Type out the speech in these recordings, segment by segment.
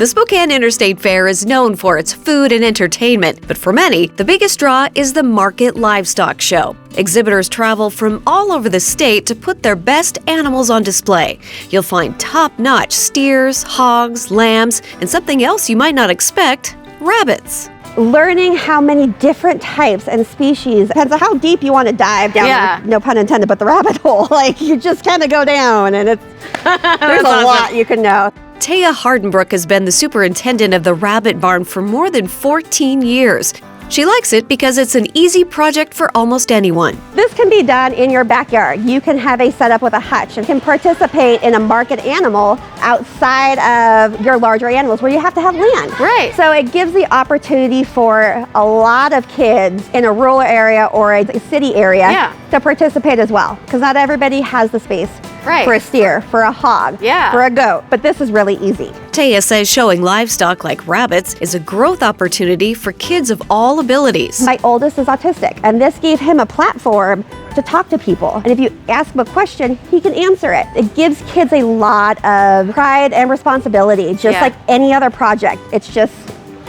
The Spokane Interstate Fair is known for its food and entertainment, but for many, the biggest draw is the Market Livestock Show. Exhibitors travel from all over the state to put their best animals on display. You'll find top-notch steers, hogs, lambs, and something else you might not expect, rabbits. Learning how many different types and species depends on how deep you want to dive down, no pun intended, but the rabbit hole. Like, you just kind of go down, and there's a lot you can know. Taya Hardenbrook has been the superintendent of the rabbit barn for more than 14 years. She likes it because it's an easy project for almost anyone. This can be done in your backyard. You can have a setup with a hutch and can participate in a market animal outside of your larger animals where you have to have land. Right. So it gives the opportunity for a lot of kids in a rural area or a city area to participate as well, because not everybody has the space for a steer, for a hog, for a goat, but this is really easy. Taya says showing livestock like rabbits is a growth opportunity for kids of all abilities. My oldest is autistic, and this gave him a platform to talk to people. And if you ask him a question, he can answer it. It gives kids a lot of pride and responsibility, just like any other project. It's just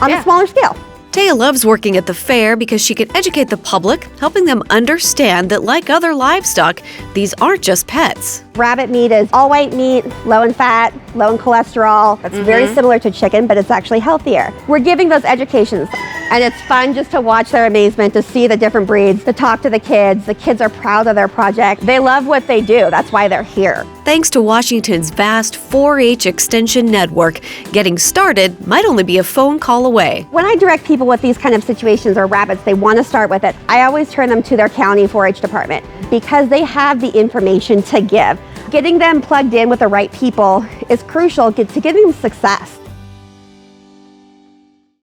on a smaller scale. Taya loves working at the fair because she can educate the public, helping them understand that like other livestock, these aren't just pets. Rabbit meat is all white meat, low in fat, low in cholesterol. It's very similar to chicken, but it's actually healthier. We're giving those educations, and it's fun just to watch their amazement, to see the different breeds, to talk to the kids. The kids are proud of their project. They love what they do. That's why they're here. Thanks to Washington's vast 4-H extension network, getting started might only be a phone call away. When I direct people with these kind of situations or rabbits, they want to start with it, I always turn them to their county 4-H department because they have the information to give. Getting them plugged in with the right people is crucial to giving them success.